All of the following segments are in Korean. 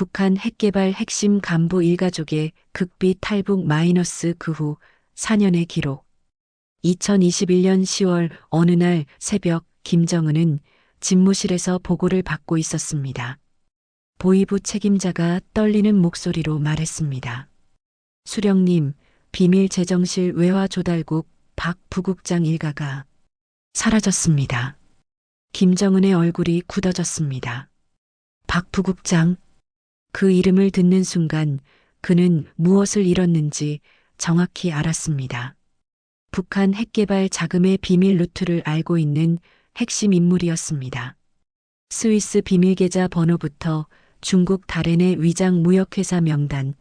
북한 핵개발 핵심 간부 일가족의 극비 탈북 마이너스 그 후 4년의 기록. 2021년 10월 어느 날 새벽 김정은은 집무실에서 보고를 받고 있었습니다. 보위부 책임자가 떨리는 목소리로 말했습니다. 수령님, 비밀 제정실 외화 조달국 박 부국장 일가가 사라졌습니다. 김정은의 얼굴이 굳어졌습니다. 박 부국장. 그 이름을 듣는 순간 그는 무엇을 잃었는지 정확히 알았습니다. 북한 핵개발 자금의 비밀 루트를 알고 있는 핵심 인물이었습니다. 스위스 비밀계좌 번호부터 중국 다롄의 위장 무역회사 명단,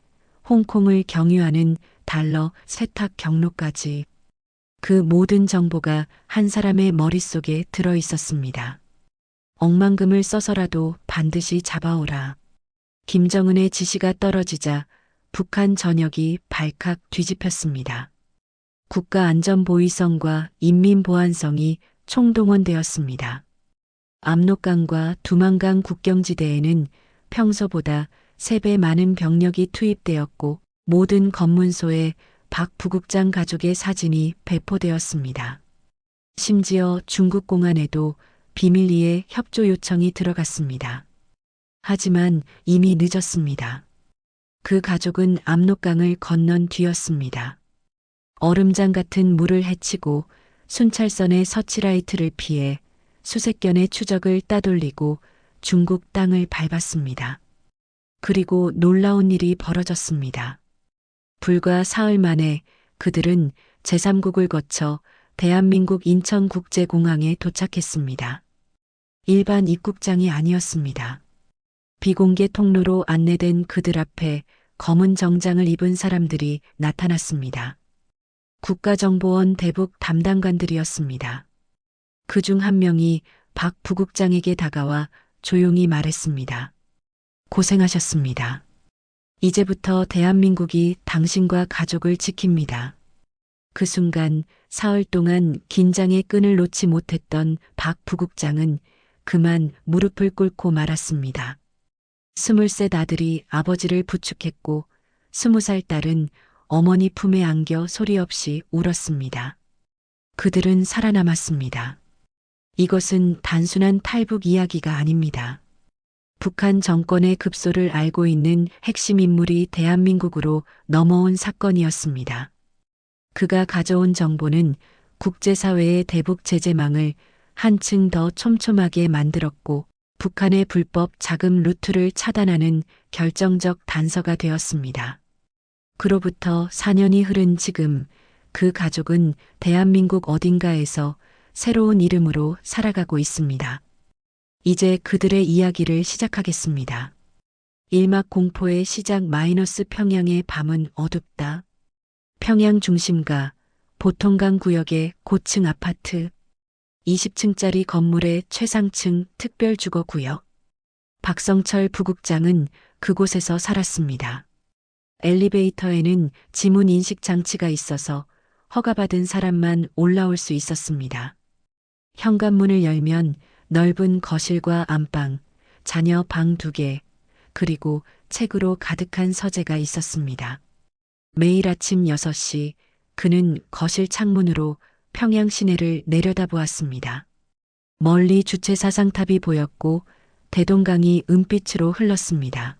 홍콩을 경유하는 달러 세탁 경로까지 그 모든 정보가 한 사람의 머릿속에 들어 있었습니다. 억만금을 써서라도 반드시 잡아오라. 김정은의 지시가 떨어지자 북한 전역이 발칵 뒤집혔습니다. 국가안전보위성과 인민보안성이 총동원되었습니다. 압록강과 두만강 국경지대에는 평소보다 3배 많은 병력이 투입되었고 모든 검문소에 박 부국장 가족의 사진이 배포되었습니다. 심지어 중국 공안에도 비밀리에 협조 요청이 들어갔습니다. 하지만 이미 늦었습니다. 그 가족은 압록강을 건넌 뒤였습니다. 얼음장 같은 물을 헤치고 순찰선의 서치라이트를 피해 수색견의 추적을 따돌리고 중국 땅을 밟았습니다. 그리고 놀라운 일이 벌어졌습니다. 불과 사흘 만에 그들은 제3국을 거쳐 대한민국 인천국제공항에 도착했습니다. 일반 입국장이 아니었습니다. 비공개 통로로 안내된 그들 앞에 검은 정장을 입은 사람들이 나타났습니다. 국가정보원 대북 담당관들이었습니다. 그중 한 명이 박 부국장에게 다가와 조용히 말했습니다. 고생하셨습니다. 이제부터 대한민국이 당신과 가족을 지킵니다. 그 순간 사흘 동안 긴장의 끈을 놓지 못했던 박 부국장은 그만 무릎을 꿇고 말았습니다. 20살 아들이 아버지를 부축했고 20살 딸은 어머니 품에 안겨 소리 없이 울었습니다. 그들은 살아남았습니다. 이것은 단순한 탈북 이야기가 아닙니다. 북한 정권의 급소를 알고 있는 핵심 인물이 대한민국으로 넘어온 사건이었습니다. 그가 가져온 정보는 국제사회의 대북 제재망을 한층 더 촘촘하게 만들었고 북한의 불법 자금 루트를 차단하는 결정적 단서가 되었습니다. 그로부터 4년이 흐른 지금 그 가족은 대한민국 어딘가에서 새로운 이름으로 살아가고 있습니다. 이제 그들의 이야기를 시작하겠습니다. 일막 공포의 시작 마이너스 평양의 밤은 어둡다. 평양 중심가 보통강 구역의 고층 아파트 20층짜리 건물의 최상층 특별주거구역. 박성철 부국장은 그곳에서 살았습니다. 엘리베이터에는 지문 인식 장치가 있어서 허가받은 사람만 올라올 수 있었습니다. 현관문을 열면 넓은 거실과 안방, 자녀 방 2개, 그리고 책으로 가득한 서재가 있었습니다. 매일 아침 6시 그는 거실 창문으로 평양 시내를 내려다보았습니다. 멀리 주체 사상탑이 보였고 대동강이 은빛으로 흘렀습니다.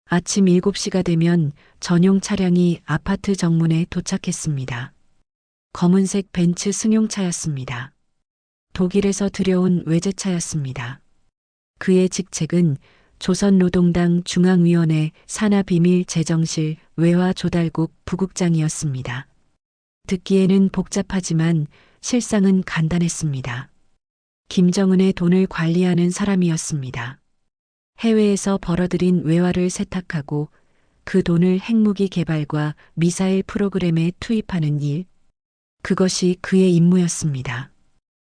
아침 7시가 되면 전용 차량이 아파트 정문에 도착했습니다. 검은색 벤츠 승용차였습니다. 독일에서 들여온 외제차였습니다. 그의 직책은 조선노동당 중앙위원회 산하비밀제정실 외화조달국 부국장이었습니다. 듣기에는 복잡하지만 실상은 간단했습니다. 김정은의 돈을 관리하는 사람이었습니다. 해외에서 벌어들인 외화를 세탁하고 그 돈을 핵무기 개발과 미사일 프로그램에 투입하는 일. 그것이 그의 임무였습니다.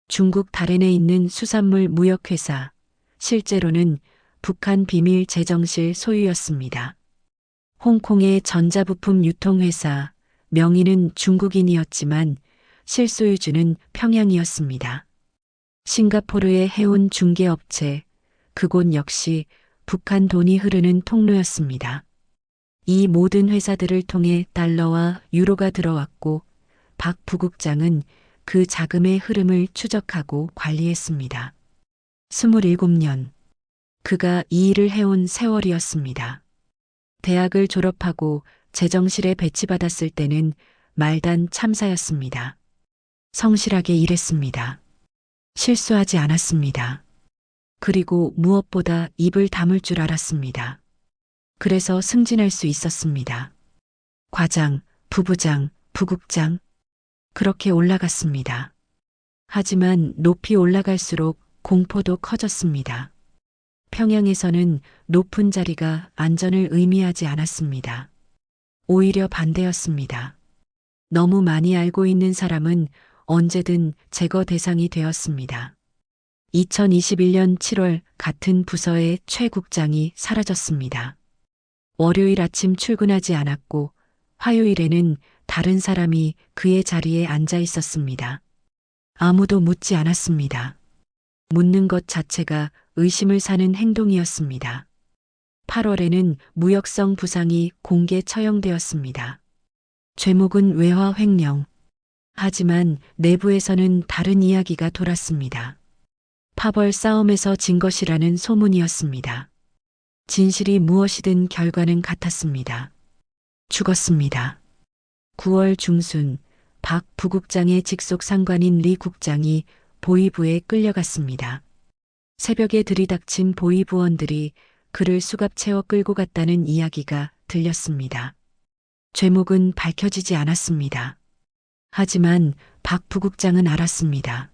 중국 다롄에 있는 수산물 무역회사, 실제로는 북한 비밀 제정실 소유였습니다. 홍콩의 전자부품 유통회사, 명의는 중국인이었지만 실소유주는 평양이었습니다. 싱가포르의 해운 중개업체, 그곳 역시 북한 돈이 흐르는 통로였습니다. 이 모든 회사들을 통해 달러와 유로가 들어왔고 박 부국장은 그 자금의 흐름을 추적하고 관리했습니다. 27년. 그가 이 일을 해온 세월이었습니다. 대학을 졸업하고 재정실에 배치받았을 때는 말단 참사였습니다. 성실하게 일했습니다. 실수하지 않았습니다. 그리고 무엇보다 입을 다물 줄 알았습니다. 그래서 승진할 수 있었습니다. 과장, 부부장, 부국장. 그렇게 올라갔습니다. 하지만 높이 올라갈수록 공포도 커졌습니다. 평양에서는 높은 자리가 안전을 의미하지 않았습니다. 오히려 반대였습니다. 너무 많이 알고 있는 사람은 언제든 제거 대상이 되었습니다. 2021년 7월 같은 부서의 최 국장이 사라졌습니다. 월요일 아침 출근하지 않았고 화요일에는 다른 사람이 그의 자리에 앉아 있었습니다. 아무도 묻지 않았습니다. 묻는 것 자체가 의심을 사는 행동이었습니다. 8월에는 무역성 부상이 공개 처형되었습니다. 죄목은 외화 횡령. 하지만 내부에서는 다른 이야기가 돌았습니다. 파벌 싸움에서 진 것이라는 소문이었습니다. 진실이 무엇이든 결과는 같았습니다. 죽었습니다. 9월 중순 박 부국장의 직속 상관인 리 국장이 보위부에 끌려갔습니다. 새벽에 들이닥친 보위부원들이 그를 수갑 채워 끌고 갔다는 이야기가 들렸습니다. 죄목은 밝혀지지 않았습니다. 하지만 박 부국장은 알았습니다.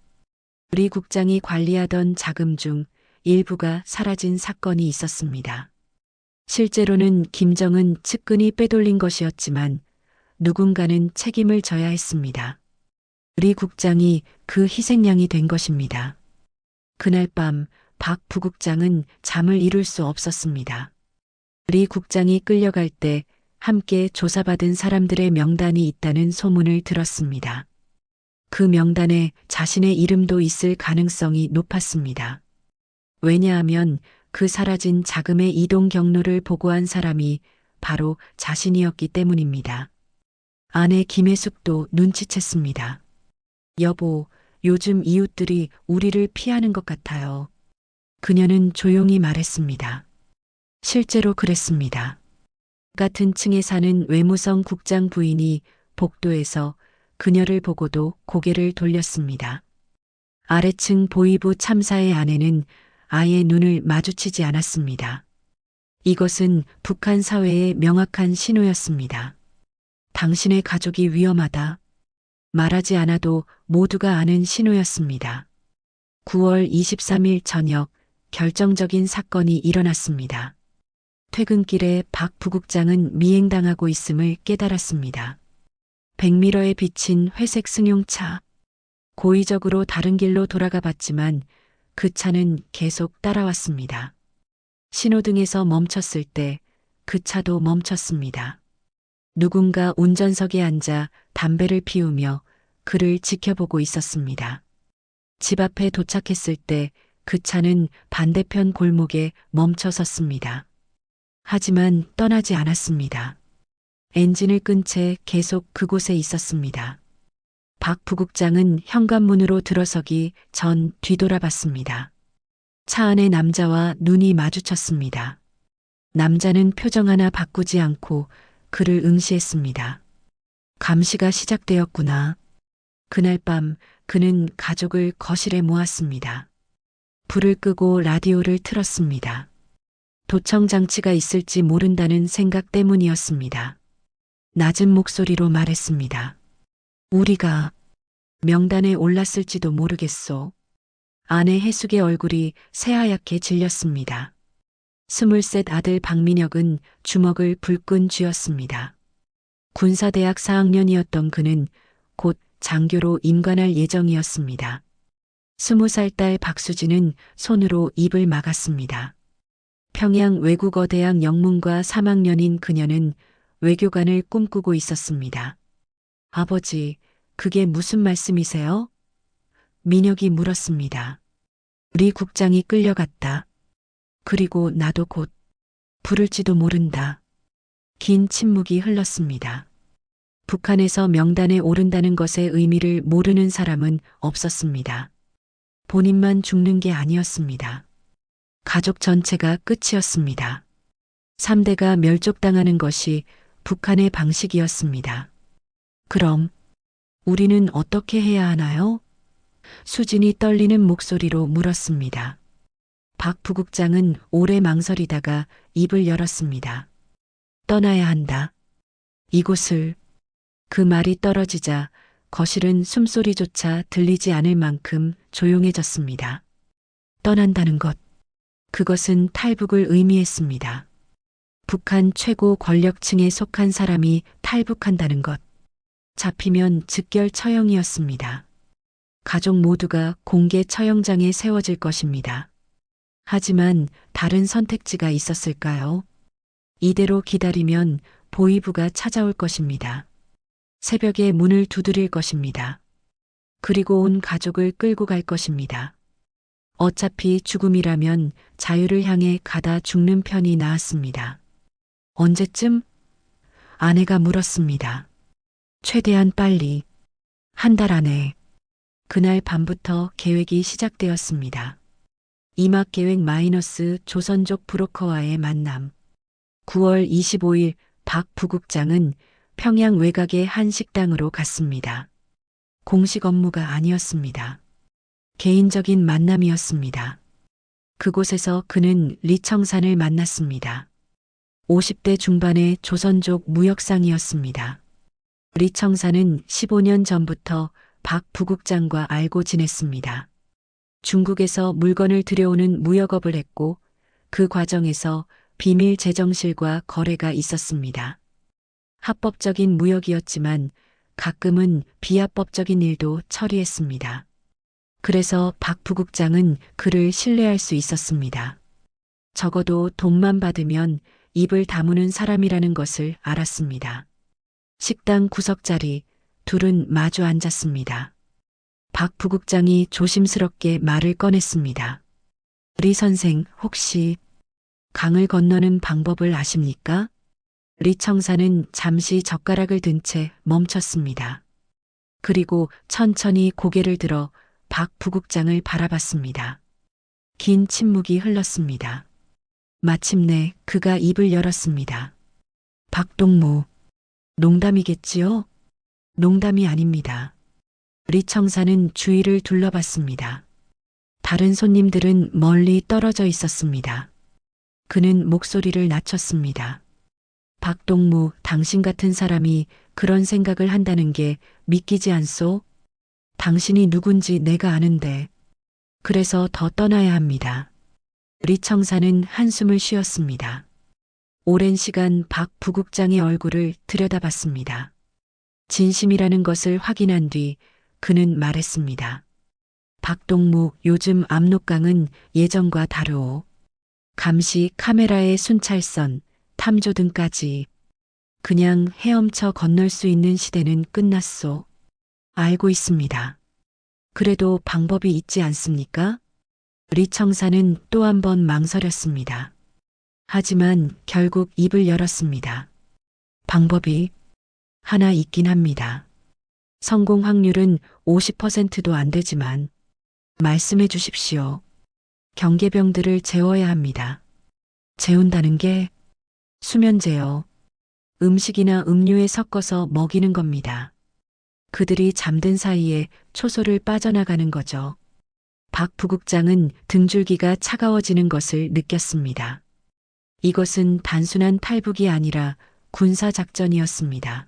리 국장이 관리하던 자금 중 일부가 사라진 사건이 있었습니다. 실제로는 김정은 측근이 빼돌린 것이었지만 누군가는 책임을 져야 했습니다. 리 국장이 그 희생양이 된 것입니다. 그날 밤 박 부국장은 잠을 이룰 수 없었습니다. 리 국장이 끌려갈 때 함께 조사받은 사람들의 명단이 있다는 소문을 들었습니다. 그 명단에 자신의 이름도 있을 가능성이 높았습니다. 왜냐하면 그 사라진 자금의 이동 경로를 보고한 사람이 바로 자신이었기 때문입니다. 아내 김혜숙도 눈치챘습니다. 여보, 요즘 이웃들이 우리를 피하는 것 같아요. 그녀는 조용히 말했습니다. 실제로 그랬습니다. 같은 층에 사는 외무성 국장 부인이 복도에서 그녀를 보고도 고개를 돌렸습니다. 아래층 보위부 참사의 아내는 아예 눈을 마주치지 않았습니다. 이것은 북한 사회의 명확한 신호였습니다. 당신의 가족이 위험하다. 말하지 않아도 모두가 아는 신호였습니다. 9월 23일 저녁 결정적인 사건이 일어났습니다. 퇴근길에 박 부국장은 미행당하고 있음을 깨달았습니다. 100m에 비친 회색 승용차. 고의적으로 다른 길로 돌아가 봤지만 그 차는 계속 따라왔습니다. 신호등에서 멈췄을 때 그 차도 멈췄습니다. 누군가 운전석에 앉아 담배를 피우며 그를 지켜보고 있었습니다. 집 앞에 도착했을 때 그 차는 반대편 골목에 멈춰 섰습니다. 하지만 떠나지 않았습니다. 엔진을 끈 채 계속 그곳에 있었습니다. 박 부국장은 현관문으로 들어서기 전 뒤돌아봤습니다. 차 안의 남자와 눈이 마주쳤습니다. 남자는 표정 하나 바꾸지 않고 그를 응시했습니다. 감시가 시작되었구나. 그날 밤 그는 가족을 거실에 모았습니다. 불을 끄고 라디오를 틀었습니다. 도청 장치가 있을지 모른다는 생각 때문이었습니다. 낮은 목소리로 말했습니다. 우리가 명단에 올랐을지도 모르겠소. 아내 해숙의 얼굴이 새하얗게 질렸습니다. 23 아들 박민혁은 주먹을 불끈 쥐었습니다. 군사대학 4학년이었던 그는 곧 장교로 임관할 예정이었습니다. 20살 딸 박수진은 손으로 입을 막았습니다. 평양 외국어대학 영문과 3학년인 그녀는 외교관을 꿈꾸고 있었습니다. 아버지, 그게 무슨 말씀이세요? 민혁이 물었습니다. 리 국장이 끌려갔다. 그리고 나도 곧 부를지도 모른다. 긴 침묵이 흘렀습니다. 북한에서 명단에 오른다는 것의 의미를 모르는 사람은 없었습니다. 본인만 죽는 게 아니었습니다. 가족 전체가 끝이었습니다. 3대가 멸족당하는 것이 북한의 방식이었습니다. 그럼 우리는 어떻게 해야 하나요? 수진이 떨리는 목소리로 물었습니다. 박 부국장은 오래 망설이다가 입을 열었습니다. 떠나야 한다. 이곳을. 그 말이 떨어지자 거실은 숨소리조차 들리지 않을 만큼 조용해졌습니다. 떠난다는 것. 그것은 탈북을 의미했습니다. 북한 최고 권력층에 속한 사람이 탈북한다는 것. 잡히면 즉결 처형이었습니다. 가족 모두가 공개 처형장에 세워질 것입니다. 하지만 다른 선택지가 있었을까요? 이대로 기다리면 보위부가 찾아올 것입니다. 새벽에 문을 두드릴 것입니다. 그리고 온 가족을 끌고 갈 것입니다. 어차피 죽음이라면 자유를 향해 가다 죽는 편이 나았습니다. 언제쯤? 아내가 물었습니다. 최대한 빨리. 한 달 안에. 그날 밤부터 계획이 시작되었습니다. 이막 계획 마이너스 조선족 브로커와의 만남. 9월 25일 박 부국장은 평양 외곽의 한 식당으로 갔습니다. 공식 업무가 아니었습니다. 개인적인 만남이었습니다. 그곳에서 그는 리청산을 만났습니다. 50대 중반의 조선족 무역상이었습니다. 리청산은 15년 전부터 박 부국장과 알고 지냈습니다. 중국에서 물건을 들여오는 무역업을 했고 그 과정에서 비밀 재정실과 거래가 있었습니다. 합법적인 무역이었지만 가끔은 비합법적인 일도 처리했습니다. 그래서 박 부국장은 그를 신뢰할 수 있었습니다. 적어도 돈만 받으면 입을 다무는 사람이라는 것을 알았습니다. 식당 구석자리, 둘은 마주 앉았습니다. 박 부국장이 조심스럽게 말을 꺼냈습니다. 리 선생, 혹시 강을 건너는 방법을 아십니까? 리 청사는 잠시 젓가락을 든 채 멈췄습니다. 그리고 천천히 고개를 들어 박 부국장을 바라봤습니다. 긴 침묵이 흘렀습니다. 마침내 그가 입을 열었습니다. 박동무, 농담이겠지요? 농담이 아닙니다. 리 청사는 주위를 둘러봤습니다. 다른 손님들은 멀리 떨어져 있었습니다. 그는 목소리를 낮췄습니다. 박동무, 당신 같은 사람이 그런 생각을 한다는 게 믿기지 않소? 당신이 누군지 내가 아는데. 그래서 더 떠나야 합니다. 리 청사는 한숨을 쉬었습니다. 오랜 시간 박 부국장의 얼굴을 들여다봤습니다. 진심이라는 것을 확인한 뒤 그는 말했습니다. 박동무, 요즘 압록강은 예전과 다르오. 감시 카메라의 순찰선, 탐조 등까지 그냥 헤엄쳐 건널 수 있는 시대는 끝났소. 알고 있습니다. 그래도 방법이 있지 않습니까? 리 청사는 또 한 번 망설였습니다. 하지만 결국 입을 열었습니다. 방법이 하나 있긴 합니다. 성공 확률은 50%도 안 되지만 말씀해 주십시오. 경계병들을 재워야 합니다. 재운다는 게 수면제요. 음식이나 음료에 섞어서 먹이는 겁니다. 그들이 잠든 사이에 초소를 빠져나가는 거죠. 박 부국장은 등줄기가 차가워지는 것을 느꼈습니다. 이것은 단순한 탈북이 아니라 군사작전이었습니다.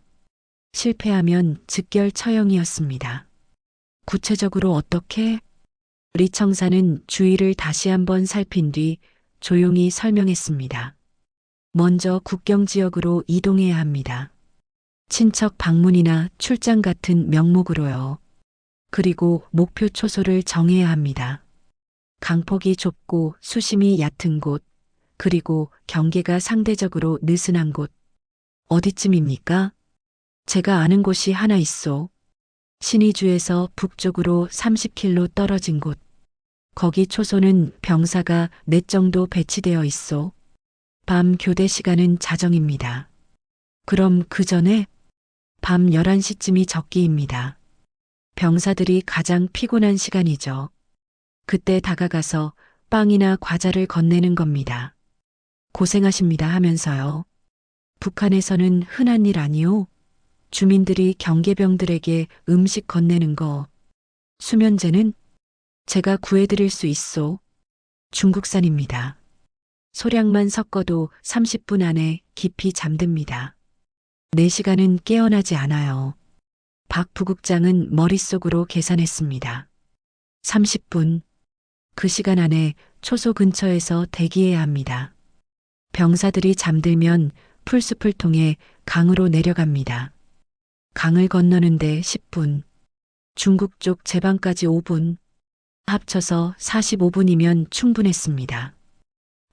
실패하면 즉결 처형이었습니다. 구체적으로 어떻게? 리 청사는 주위를 다시 한번 살핀 뒤 조용히 설명했습니다. 먼저 국경 지역으로 이동해야 합니다. 친척 방문이나 출장 같은 명목으로요. 그리고 목표 초소를 정해야 합니다. 강폭이 좁고 수심이 얕은 곳, 그리고 경계가 상대적으로 느슨한 곳. 어디쯤입니까? 제가 아는 곳이 하나 있소. 신의주에서 북쪽으로 30km 떨어진 곳. 거기 초소는 병사가 4 정도 배치되어 있소. 밤 교대 시간은 자정입니다. 그럼 그 전에 밤 11시쯤이 적기입니다. 병사들이 가장 피곤한 시간이죠. 그때 다가가서 빵이나 과자를 건네는 겁니다. 고생하십니다 하면서요. 북한에서는 흔한 일 아니오? 주민들이 경계병들에게 음식 건네는 거. 수면제는 제가 구해드릴 수 있소. 중국산입니다. 소량만 섞어도 30분 안에 깊이 잠듭니다. 4시간은 깨어나지 않아요. 박 부국장은 머릿속으로 계산했습니다. 30분. 그 시간 안에 초소 근처에서 대기해야 합니다. 병사들이 잠들면 풀숲을 통해 강으로 내려갑니다. 강을 건너는데 10분. 중국 쪽 제방까지 5분. 합쳐서 45분이면 충분했습니다.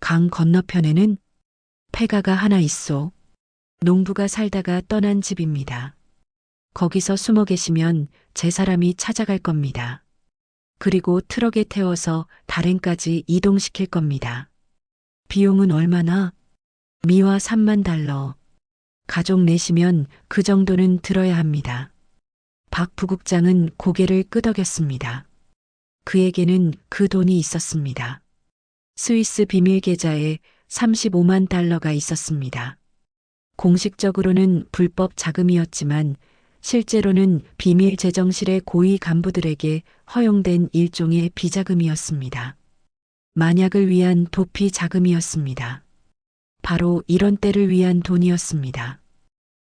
강 건너편에는 폐가가 하나 있소. 농부가 살다가 떠난 집입니다. 거기서 숨어 계시면 제 사람이 찾아갈 겁니다. 그리고 트럭에 태워서 다롄까지 이동시킬 겁니다. 비용은 얼마나? 미화 3만 달러. 가족 내시면 그 정도는 들어야 합니다. 박 부국장은 고개를 끄덕였습니다. 그에게는 그 돈이 있었습니다. 스위스 비밀 계좌에 35만 달러가 있었습니다. 공식적으로는 불법 자금이었지만 실제로는 비밀 재정실의 고위 간부들에게 허용된 일종의 비자금이었습니다. 만약을 위한 도피 자금이었습니다. 바로 이런 때를 위한 돈이었습니다.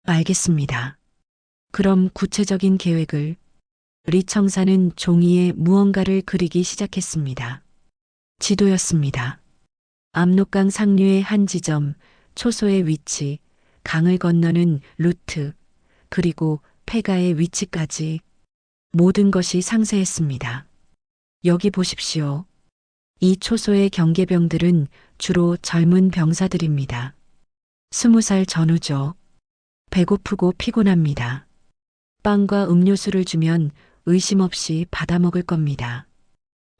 알겠습니다. 그럼 구체적인 계획을. 리 청사는 종이에 무언가를 그리기 시작했습니다. 지도였습니다. 압록강 상류의 한 지점, 초소의 위치, 강을 건너는 루트, 그리고 폐가의 위치까지 모든 것이 상세했습니다. 여기 보십시오. 이 초소의 경계병들은 주로 젊은 병사들입니다. 20살 전후죠. 배고프고 피곤합니다. 빵과 음료수를 주면 의심 없이 받아먹을 겁니다.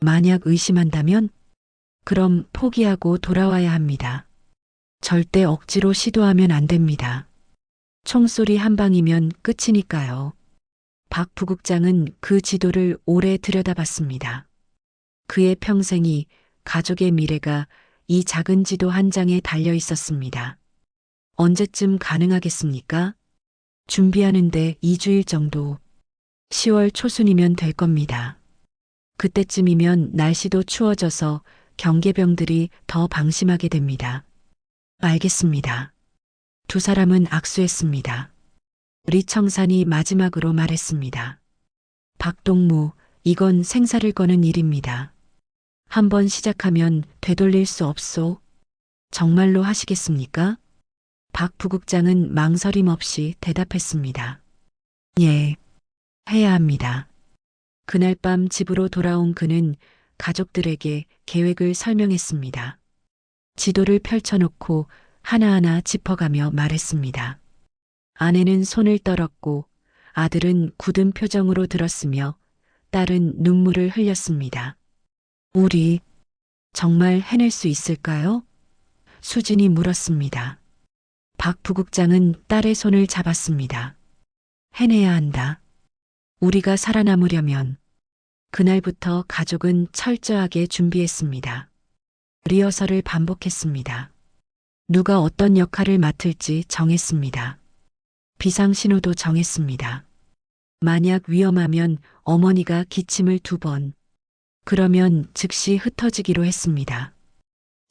만약 의심한다면 그럼 포기하고 돌아와야 합니다. 절대 억지로 시도하면 안 됩니다. 총소리 한 방이면 끝이니까요. 박 부국장은 그 지도를 오래 들여다봤습니다. 그의 평생이, 가족의 미래가 이 작은 지도 한 장에 달려 있었습니다. 언제쯤 가능하겠습니까? 준비하는데 2주일 정도. 10월 초순이면 될 겁니다. 그때쯤이면 날씨도 추워져서 경계병들이 더 방심하게 됩니다. 알겠습니다. 2 사람은 악수했습니다. 리 청산이 마지막으로 말했습니다. 박동무, 이건 생사를 거는 일입니다. 한번 시작하면 되돌릴 수 없소. 정말로 하시겠습니까? 박 부국장은 망설임 없이 대답했습니다. 예, 해야 합니다. 그날 밤 집으로 돌아온 그는 가족들에게 계획을 설명했습니다. 지도를 펼쳐놓고 하나하나 짚어가며 말했습니다. 아내는 손을 떨었고 아들은 굳은 표정으로 들었으며 딸은 눈물을 흘렸습니다. 우리 정말 해낼 수 있을까요? 수진이 물었습니다. 박 부국장은 딸의 손을 잡았습니다. 해내야 한다. 우리가 살아남으려면. 그날부터 가족은 철저하게 준비했습니다. 리허설을 반복했습니다. 누가 어떤 역할을 맡을지 정했습니다. 비상신호도 정했습니다. 만약 위험하면 어머니가 기침을 2번. 그러면 즉시 흩어지기로 했습니다.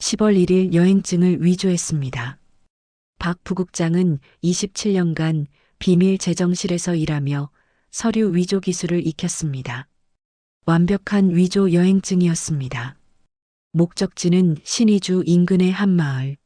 10월 1일 여행증을 위조했습니다. 박 부국장은 27년간 비밀 재정실에서 일하며 서류 위조 기술을 익혔습니다. 완벽한 위조 여행증이었습니다. 목적지는 신의주 인근의 한 마을.